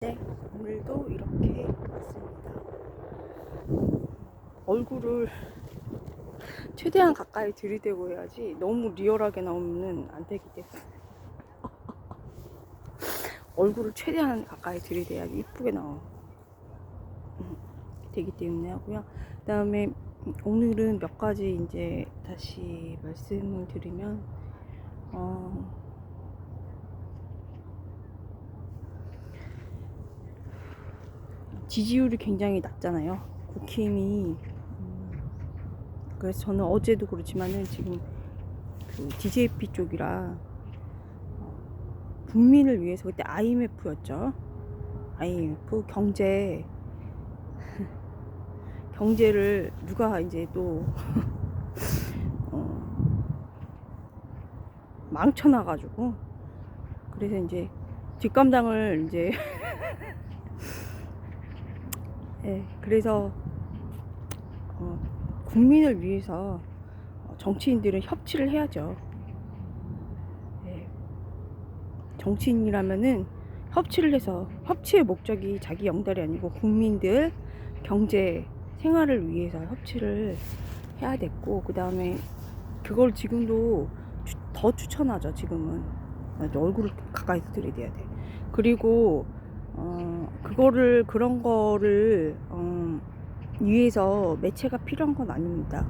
네, 오늘도 이렇게 왔습니다. 얼굴을 최대한 가까이 들이대고 해야지 너무 리얼하게 나오면 안 되기 때문에 얼굴을 최대한 가까이 들이대야지 이쁘게 되기 때문에 하고요. 그 다음에 오늘은 몇 가지 이제 다시 말씀을 드리면 지지율이 굉장히 낮잖아요. 국힘이. 그래서 저는 어제도 그렇지만은 지금 그 DJP 쪽이라 국민을 위해서, 그때 IMF였죠. IMF 경제를 누가 이제 또 망쳐놔가지고, 그래서 이제 뒷감당을 이제 예, 그래서 국민을 위해서 정치인들은 협치를 해야죠. 예, 정치인이라면은 협치를 해서, 협치의 목적이 자기 영달이 아니고 국민들 경제 생활을 위해서 협치를 해야 됐고, 그 다음에 그걸 지금도 더 추천하죠. 지금은 얼굴을 가까이서 들이대야 돼. 그리고 그런 거를 위해서 매체가 필요한 건 아닙니다.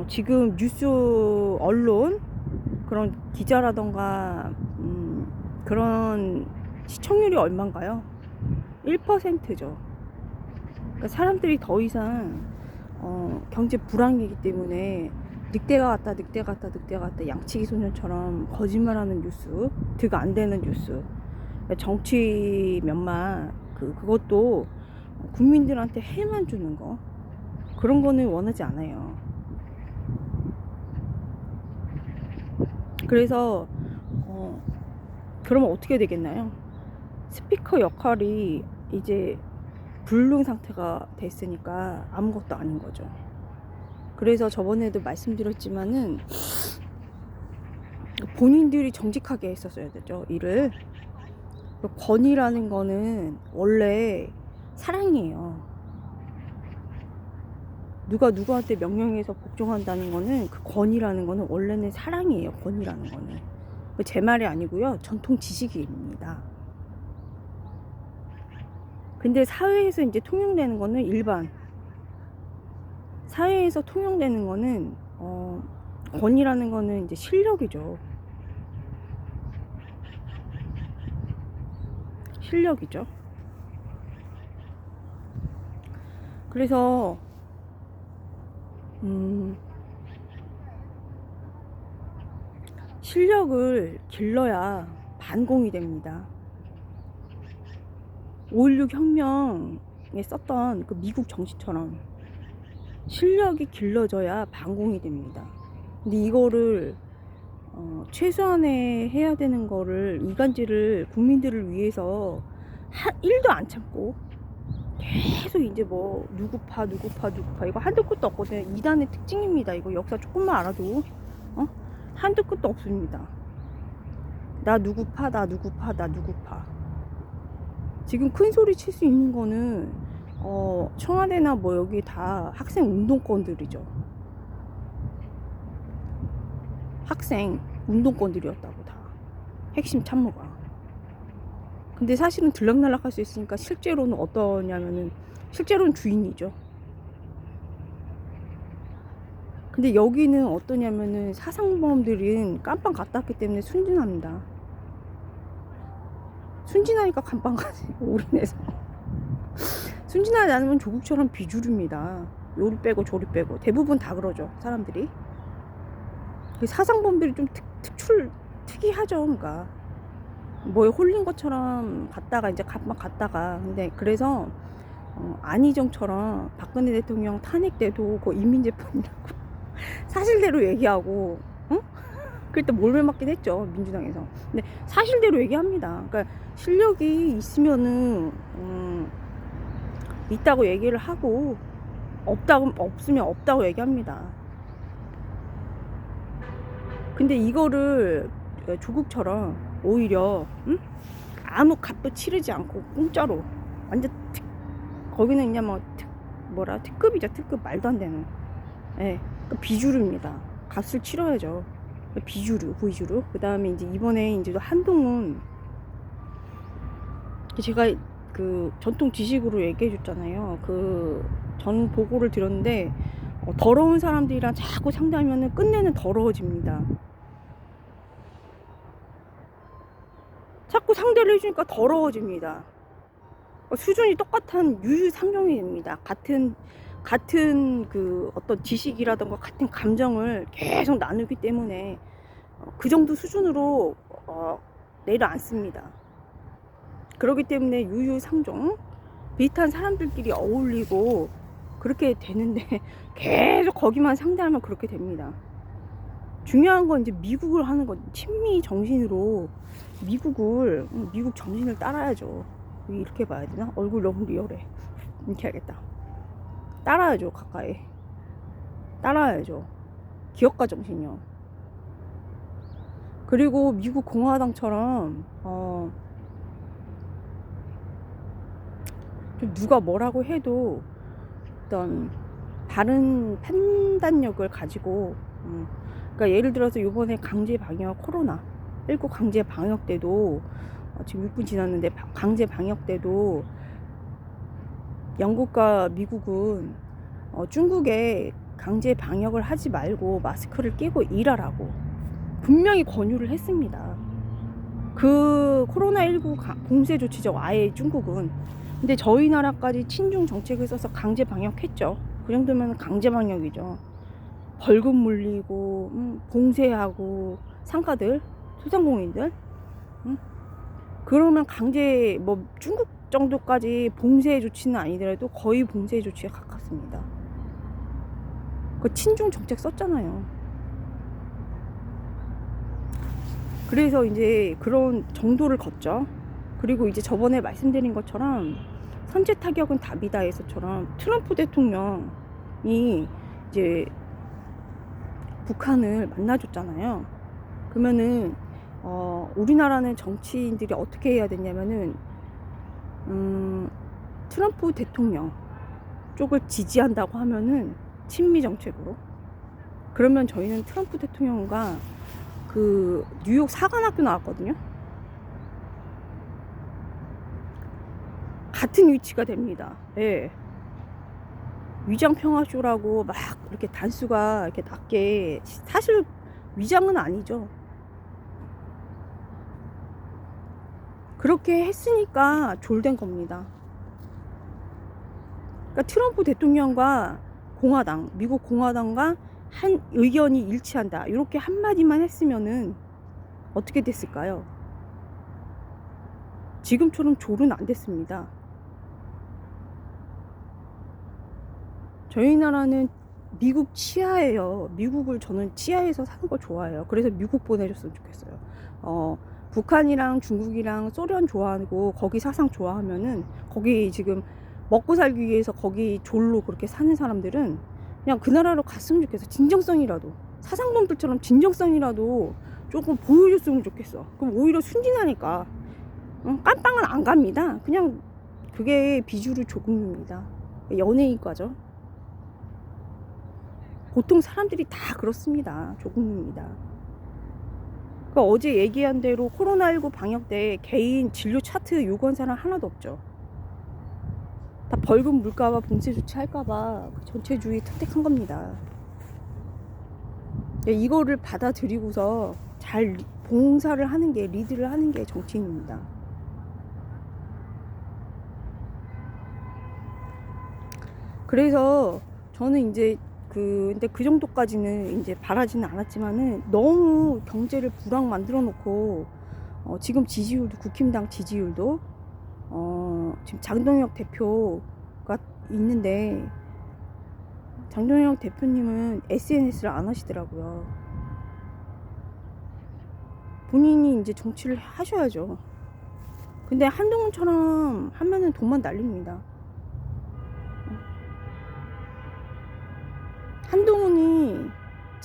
지금 뉴스 언론, 그런 기자라던가 그런 시청률이 얼마인가요? 1%죠. 그러니까 사람들이 더 이상 경제 불황이기 때문에 늑대가 갔다 양치기 소년처럼 거짓말하는 뉴스, 득 안 되는 뉴스, 정치 면만 그것도 국민들한테 해만 주는 거, 그런 거는 원하지 않아요. 그래서 그러면 어떻게 되겠나요? 스피커 역할이 이제 불능 상태가 됐으니까 아무것도 아닌 거죠. 그래서 저번에도 말씀드렸지만은 본인들이 정직하게 했었어야 되죠, 일을. 권위라는 거는 원래 사랑이에요. 누가 누구한테 명령해서 복종한다는 거는, 그 권위라는 거는 원래는 사랑이에요. 권위라는 거는 제 말이 아니고요, 전통 지식입니다. 근데 사회에서 이제 통용되는 거는 사회에서 통용되는 거는 권위라는 거는 이제 실력이죠. 그래서 실력을 길러야 반공이 됩니다. 5.16 혁명에 썼던 그 미국 정치처럼 실력이 길러져야 반공이 됩니다. 근데 이거를 최소한의 해야 되는 거를, 이간질을 국민들을 위해서 1도 안 참고 계속 이제 뭐 누구파 이거 한도 끝도 없거든요. 이단의 특징입니다. 이거 역사 조금만 알아도 한도 끝도 없습니다. 나 누구파. 지금 큰 소리 칠 수 있는 거는 청와대나 뭐 여기 다 학생 운동권들이죠. 학생 운동권들이었다고, 다 핵심 참모가. 근데 사실은 들락날락 할 수 있으니까 실제로는 어떠냐면은, 실제로는 주인이죠. 근데 여기는 어떠냐면은 사상범들은 깜빵 갔다 왔기 때문에 순진합니다. 순진하니까 깜빵 가지. 올인해서. 순진하지 않으면 조국처럼 비주류입니다. 요리 빼고 조리 빼고 대부분 다 그러죠, 사람들이. 사상범들이 좀 특이하죠. 그러니까 뭐에 홀린 것처럼 갔다가 이제 깜빵 갔다가, 근데 그래서 안희정처럼 박근혜 대통령 탄핵 때도 그 인민재판이라고 사실대로 얘기하고, 그때 몰매 맞긴 했죠, 민주당에서. 근데 사실대로 얘기합니다. 그러니까 실력이 있으면은 있다고 얘기를 하고, 없으면 없다고 얘기합니다. 근데 이거를 조국처럼 오히려 아무 값도 치르지 않고 공짜로 완전 거기는 그냥 특급이죠. 특급. 말도 안 되는. 예, 그 비주류입니다. 값을 치러야죠. 비주류, 보이주류. 그 다음에 이제 이번에 이제 또 한동훈, 제가 그 전통 지식으로 얘기해 줬잖아요. 전 보고를 들었는데, 더러운 사람들이랑 자꾸 상대하면은 끝내는 더러워집니다. 자꾸 상대를 해주니까 더러워집니다. 수준이 똑같은 유유상종이 됩니다. 같은 그 어떤 지식이라던가 같은 감정을 계속 나누기 때문에 그 정도 수준으로 내려앉습니다. 그렇기 때문에 유유상종, 비슷한 사람들끼리 어울리고 그렇게 되는데 계속 거기만 상대하면 그렇게 됩니다. 중요한 건 이제 미국을 하는 거, 친미 정신으로 미국 정신을 따라야죠. 이렇게 봐야 되나? 얼굴 너무 리얼해. 이렇게 해야겠다. 따라야죠. 가까이 따라야죠. 기업가 정신이요. 그리고 미국 공화당처럼 좀 누가 뭐라고 해도 어떤 바른 판단력을 가지고 그러니까 예를 들어서 이번에 강제 방역, 코로나19 강제 방역 때도 지금 6분 지났는데, 강제 방역 때도 영국과 미국은 중국에 강제 방역을 하지 말고 마스크를 끼고 일하라고 분명히 권유를 했습니다. 그 코로나19 봉쇄 조치죠, 아예 중국은. 근데 저희 나라까지 친중 정책을 써서 강제 방역했죠. 그 정도면 강제 방역이죠. 벌금 물리고 봉쇄하고 상가들, 소상공인들, 그러면 강제 중국 정도까지 봉쇄 조치는 아니더라도 거의 봉쇄 조치에 가깝습니다. 그 친중 정책 썼잖아요. 그래서 이제 그런 정도를 걷죠. 그리고 이제 저번에 말씀드린 것처럼 선제 타격은 답이다에서처럼 트럼프 대통령이 이제 북한을 만나줬잖아요. 그러면은 우리나라는 정치인들이 어떻게 해야 되냐면은 트럼프 대통령 쪽을 지지한다고 하면은 친미 정책으로, 그러면 저희는 트럼프 대통령과 그 뉴욕 사관학교 나왔거든요. 같은 위치가 됩니다. 예. 위장평화쇼라고 막 이렇게 단수가 이렇게 낮게, 사실 위장은 아니죠. 그렇게 했으니까 졸된 겁니다. 그러니까 트럼프 대통령과 미국 공화당과 한 의견이 일치한다, 이렇게 한마디만 했으면은 어떻게 됐을까요? 지금처럼 졸은 안 됐습니다. 저희 나라는 미국 치하예요. 미국을 저는 치하에서 사는 거 좋아해요. 그래서 미국 보내줬으면 좋겠어요. 북한이랑 중국이랑 소련 좋아하고 거기 사상 좋아하면은, 거기 지금 먹고 살기 위해서 거기 졸로 그렇게 사는 사람들은 그냥 그 나라로 갔으면 좋겠어. 진정성이라도, 사상범들처럼 진정성이라도 조금 보여줬으면 좋겠어. 그럼 오히려 순진하니까 깜빵은 안 갑니다. 그냥 그게 비주류 조금입니다. 연예인과죠. 보통 사람들이 다 그렇습니다. 조금입니다. 그러니까 어제 얘기한 대로 코로나19 방역 때 개인 진료 차트 요구한 사람 하나도 없죠. 다 벌금 물까봐, 봉쇄 조치할까봐 전체주의 선택한 겁니다. 이거를 받아들이고서 잘 봉사를 하는 게, 리드를 하는 게 정치인입니다. 그래서 저는 이제 근데 그 정도까지는 이제 바라지는 않았지만은, 너무 경제를 불황 만들어 놓고 지금 지지율도, 국힘당 지지율도 지금 장동혁 대표가 있는데, 장동혁 대표님은 SNS를 안 하시더라고요. 본인이 이제 정치를 하셔야죠. 근데 한동훈처럼 하면은 돈만 날립니다. 한동훈이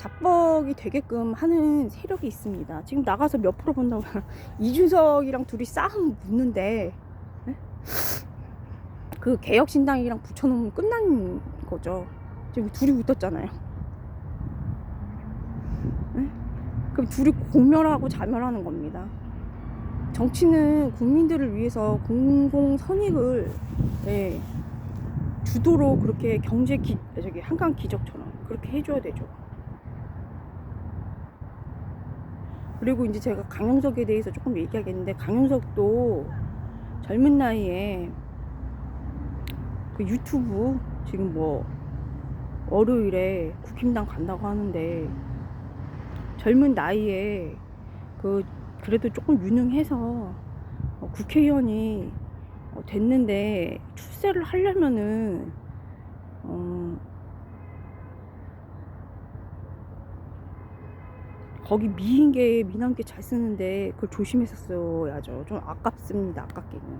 잡벅이 되게끔 하는 세력이 있습니다. 지금 나가서 몇 프로 본다고 이준석이랑 둘이 싸움 붙는데 네? 그 개혁신당이랑 붙여놓으면 끝난 거죠. 지금 둘이 붙었잖아요. 네? 그럼 둘이 공멸하고 자멸하는 겁니다. 정치는 국민들을 위해서 공공선익을 네, 주도로 그렇게 한강 기적처럼 그렇게 해줘야 되죠. 그리고 이제 제가 강용석에 대해서 조금 얘기하겠는데, 강용석도 젊은 나이에 그 유튜브 지금 뭐 월요일에 국힘당 간다고 하는데, 젊은 나이에 그래도 조금 유능해서 국회의원이 됐는데, 출세를 하려면은 거기 미남계 잘 쓰는데 그걸 조심했었어야죠. 좀 아깝습니다. 아깝게는.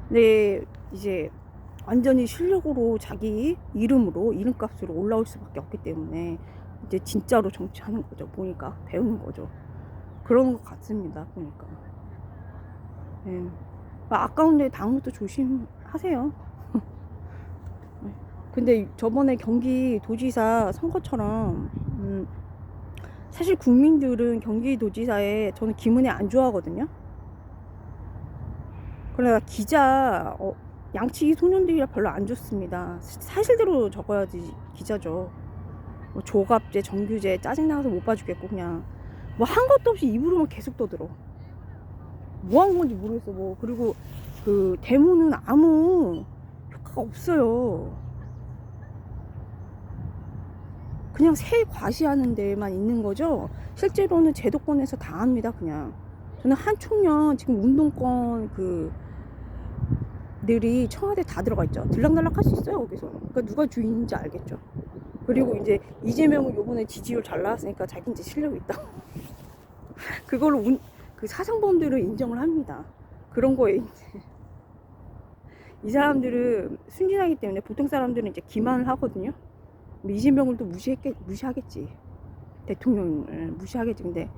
근데 이제 완전히 실력으로 자기 이름으로 이름값으로 올라올 수밖에 없기 때문에 이제 진짜로 정치하는 거죠. 보니까 배우는 거죠. 그런 것 같습니다. 보니까. 네. 아까운데 다음부터 조심하세요. 근데 저번에 경기도지사 선거처럼 사실 국민들은 경기도지사에 저는 김은혜 안 좋아하거든요. 그러니까 기자 양치기 소년들이라 별로 안 좋습니다. 사실대로 적어야지 기자죠. 뭐 조갑제, 정규제 짜증나서 못 봐주겠고 그냥 뭐 한 것도 없이 입으로만 계속 떠들어. 뭐 한 건지 모르겠어. 뭐 그리고 그 데모는 아무 효과가 없어요. 그냥 새 과시하는 데만 있는 거죠. 실제로는 제도권에서 다 합니다. 그냥 저는 한 총련 지금 운동권 들이 청와대 다 들어가 있죠. 들락날락 할 수 있어요 거기서. 그러니까 누가 주인인지 알겠죠. 그리고 이제 이재명은 요번에 지지율 잘 나왔으니까 자기 이제 실력이 있다. 그걸로 그 사상범들을 인정을 합니다. 그런 거에 이제 이 사람들은 순진하기 때문에 보통 사람들은 이제 기만을 하거든요. 이재명을 또 무시하겠지. 대통령을 무시하겠지. 근데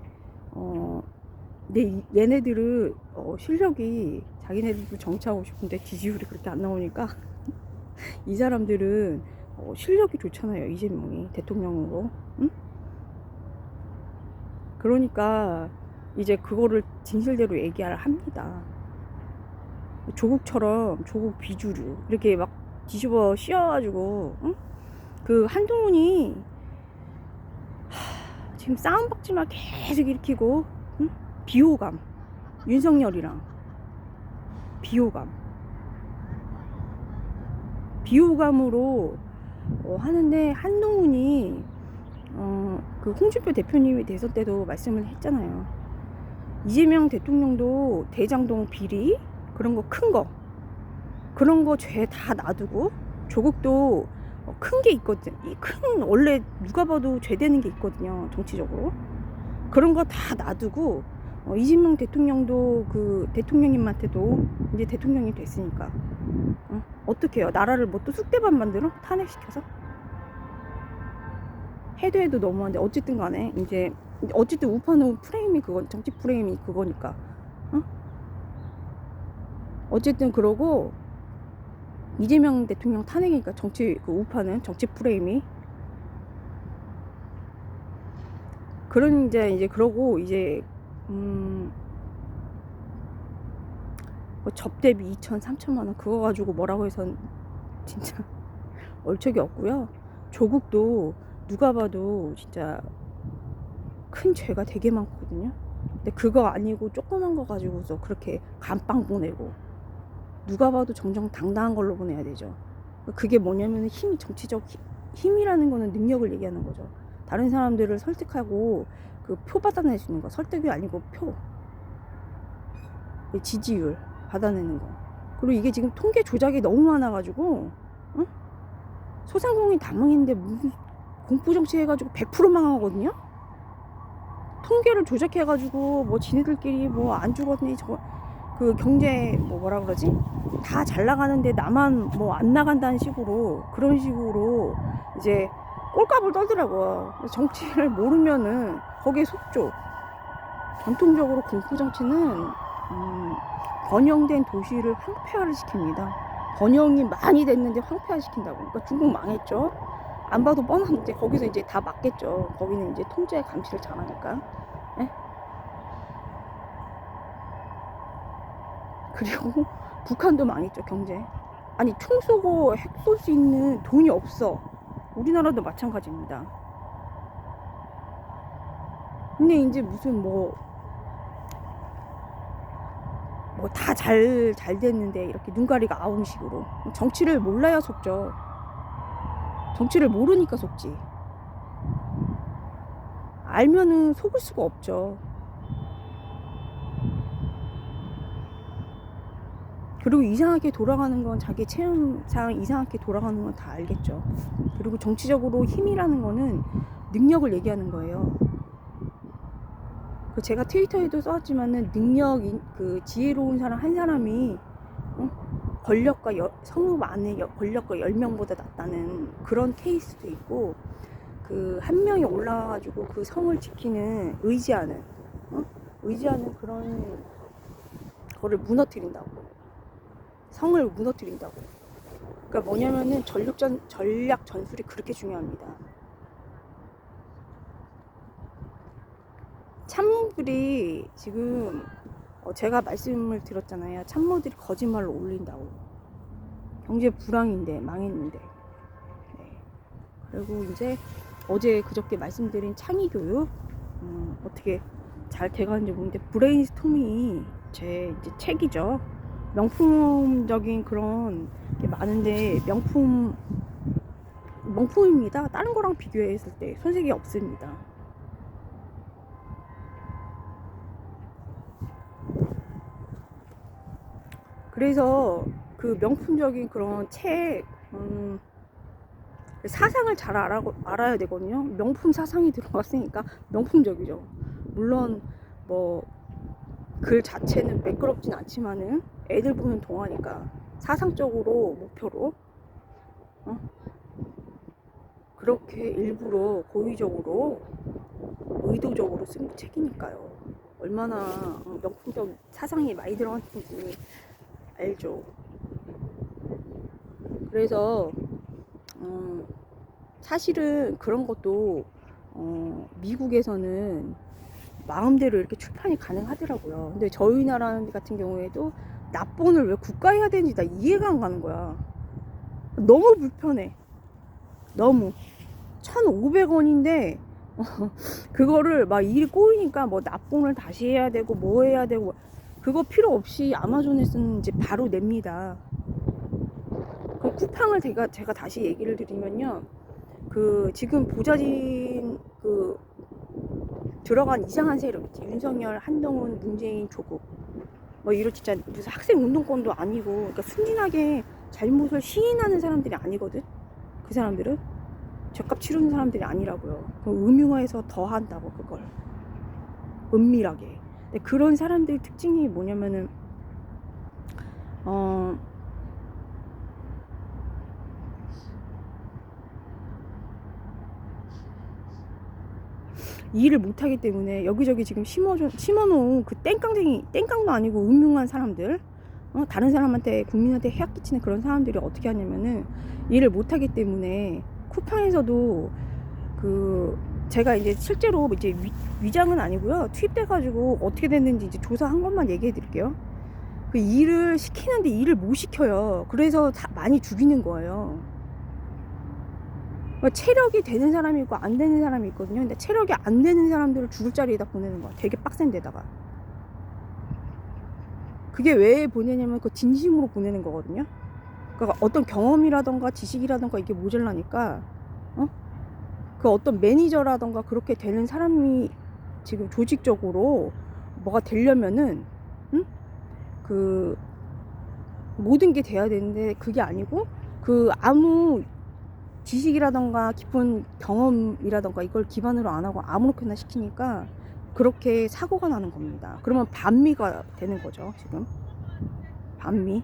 얘네들은 실력이 자기네들도 정치하고 싶은데 지지율이 그렇게 안 나오니까 이 사람들은 실력이 좋잖아요. 이재명이 대통령으로. 응? 그러니까 이제 그거를 진실대로 얘기를 합니다. 조국 비주류 이렇게 막 뒤집어 씌워가지고 응? 그 한동훈이 지금 싸움박질만 계속 일으키고 응? 비호감 윤석열이랑 비호감으로 하는데, 한동훈이 그 홍준표 대표님이 대선 때도 말씀을 했잖아요. 이재명 대통령도 대장동 비리 그런 거 그런 거 죄 다 놔두고, 조국도 큰 게 있거든. 원래 누가 봐도 죄 되는 게 있거든요. 정치적으로. 그런 거 다 놔두고 이재명 대통령도 그 대통령님한테도 이제 대통령이 됐으니까 어떻게 해요? 나라를 뭐 또 쑥대밭 만들어? 탄핵시켜서? 해도 너무한데 어쨌든 간에 이제 어쨌든 우파는 프레임이 정치 프레임이 그거니까 어쨌든 그러고 이재명 대통령 탄핵이니까 우파는 정치 프레임이 그런 이제 그러고 이제 뭐 접대비 2천 3천만 원 그거 가지고 뭐라고 해서 진짜 얼척이 없고요. 조국도 누가 봐도 진짜 큰 죄가 되게 많거든요. 근데 그거 아니고 조그만 거 가지고서 그렇게 감빵 보내고 누가 봐도 정정당당한 걸로 보내야 되죠. 그게 뭐냐면 정치적 힘이라는 거는 능력을 얘기하는 거죠. 다른 사람들을 설득하고 그 표 받아내주는 거. 설득이 아니고 표. 지지율 받아내는 거. 그리고 이게 지금 통계 조작이 너무 많아가지고 응? 소상공인 다 망했는데 무슨 공포정치 해가지고 100% 망하거든요. 통계를 조작해가지고 뭐 지네들끼리 뭐 안 죽었니 그 경제 뭐라 그러지? 다 잘 나가는데 나만 뭐 안 나간다는 식으로 그런 식으로 이제 꼴값을 떨더라고요. 정치를 모르면은 거기에 속죠. 전통적으로 공포정치는 번영된 도시를 황폐화를 시킵니다. 번영이 많이 됐는데 황폐화 시킨다고. 그러니까 중국 망했죠. 안 봐도 뻔한데 거기서 이제 다 맞겠죠. 거기는 이제 통제 감시를 잘하니까. 예? 그리고 북한도 망했죠. 경제. 아니 총 쏘고 핵 쏠 수 있는 돈이 없어. 우리나라도 마찬가지입니다. 근데 이제 무슨 뭐 다 잘 됐는데 이렇게 눈가리가 아웅식으로 정치를 몰라야 속죠. 정치를 모르니까 속지. 알면은 속을 수가 없죠. 그리고 이상하게 돌아가는 건 자기 체험상 이상하게 돌아가는 건 다 알겠죠. 그리고 정치적으로 힘이라는 거는 능력을 얘기하는 거예요. 제가 트위터에도 써왔지만은 그 지혜로운 사람 한 사람이 권력과 성읍 안에 권력과 10명보다 낫다는 그런 케이스도 있고, 그 한 명이 올라와가지고 그 성을 지키는 의지하는 그런 거를 무너뜨린다고. 성을 무너뜨린다고. 그러니까 뭐냐면은 전략 전술이 그렇게 중요합니다. 참모들이 지금 제가 말씀을 드렸잖아요. 참모들이 거짓말로 올린다고. 경제 불황인데 망했는데. 네. 그리고 이제 어제 그저께 말씀드린 창의교육 어떻게 잘 돼가는지 모르는데 브레인스토밍이 제 이제 책이죠. 명품적인 그런 게 많은데 명품입니다. 다른 거랑 비교했을 때 손색이 없습니다. 그래서 그 명품적인 그런 책 사상을 잘 알아야 되거든요. 명품 사상이 들어갔으니까 명품적이죠. 물론 뭐 글 자체는 매끄럽진 않지만은 애들 보는 동화니까 사상적으로 목표로 그렇게 일부러 고의적으로 의도적으로 쓴 책이니까요. 얼마나 명품적 사상이 많이 들어갔는지 알죠. 그래서 사실은 그런 것도 미국에서는 마음대로 이렇게 출판이 가능하더라고요. 근데 저희 나라 같은 경우에도 납본을 왜 국가에 해야 되는지 나 이해가 안 가는 거야. 너무 불편해. 너무 1,500원인데 그거를 막 일이 꼬이니까 뭐 납본을 다시 해야 되고 뭐 해야 되고, 그거 필요 없이 아마존에 쓰는 이제 바로 냅니다. 그 쿠팡을 제가 다시 얘기를 드리면요, 그 지금 보좌진 그 들어간 이상한 세력 있지. 윤석열, 한동훈, 문재인, 조국 뭐 이런 진짜 무슨 학생 운동권도 아니고, 그러니까 순진하게 잘못을 시인하는 사람들이 아니거든. 그 사람들은 죗값 치르는 사람들이 아니라고요. 음흉화해서 더 한다고, 그걸 은밀하게. 근데 그런 사람들의 특징이 뭐냐면은 일을 못하기 때문에 여기저기 지금 심어놓은 그 땡깡도 아니고 음흉한 사람들, 다른 사람한테, 국민한테 해악 끼치는 그런 사람들이 어떻게 하냐면은 일을 못하기 때문에 쿠팡에서도 제가 이제 실제로 이제 위장은 아니고요, 투입돼가지고 어떻게 됐는지 이제 조사한 것만 얘기해 드릴게요. 그 일을 시키는데 일을 못 시켜요. 그래서 많이 죽이는 거예요. 체력이 되는 사람이 있고 안 되는 사람이 있거든요. 근데 체력이 안 되는 사람들을 죽을 자리에다 보내는 거야. 되게 빡센 데다가. 그게 왜 보내냐면 그 진심으로 보내는 거거든요. 그러니까 어떤 경험이라던가 지식이라던가 이게 모자라니까 그 어떤 매니저라던가 그렇게 되는 사람이 지금 조직적으로 뭐가 되려면은 그 모든 게 돼야 되는데 그게 아니고, 그 아무 지식이라던가 깊은 경험이라던가 이걸 기반으로 안 하고 아무렇게나 시키니까 그렇게 사고가 나는 겁니다. 그러면 반미가 되는 거죠. 지금 반미.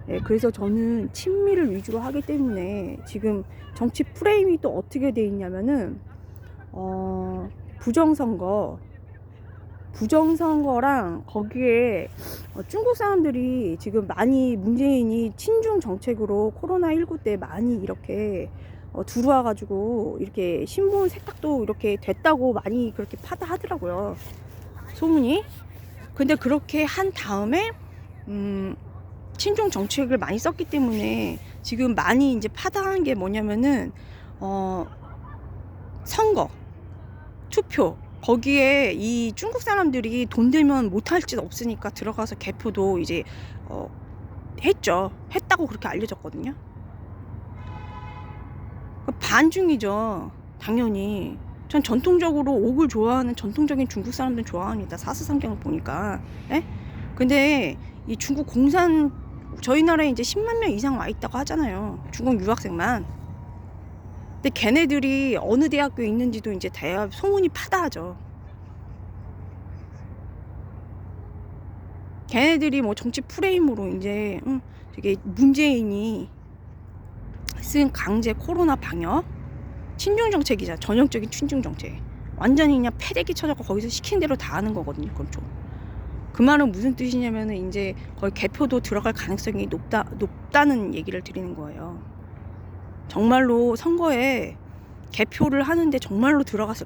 예, 그래서 저는 친미를 위주로 하기 때문에 지금 정치 프레임이 또 어떻게 돼 있냐면은 부정선거 부정선거랑 거기에 중국 사람들이 지금 많이 문재인이 친중 정책으로 코로나19 때 많이 이렇게 들어와 가지고 이렇게 신분 세탁도 이렇게 됐다고 많이 그렇게 파다하더라고요, 소문이. 근데 그렇게 한 다음에 친중 정책을 많이 썼기 때문에 지금 많이 이제 파다한 게 뭐냐면은 선거 투표 거기에 이 중국 사람들이 돈 들면 못할 짓 없으니까 들어가서 개표도 이제 했다고 그렇게 알려졌거든요. 반중이죠, 당연히. 전 전통적으로 옥을 좋아하는 전통적인 중국 사람들 좋아합니다, 사스상경을 보니까. 예? 근데 이 중국 공산, 저희 나라에 이제 10만 명 이상 와 있다고 하잖아요, 중국 유학생만. 근데 걔네들이 어느 대학교에 있는지도 이제 대학 소문이 파다하죠. 걔네들이 뭐 정치 프레임으로 이제 되게 문재인이 쓴 강제 코로나 방역 친중 정책이잖아, 전형적인 친중 정책. 완전히 그냥 패대기 쳐갖고 거기서 시킨 대로 다 하는 거거든요, 그건 좀. 그 말은 무슨 뜻이냐면은 이제 거의 개표도 들어갈 가능성이 높다는 얘기를 드리는 거예요. 정말로 선거에 개표를 하는데 정말로 들어갔을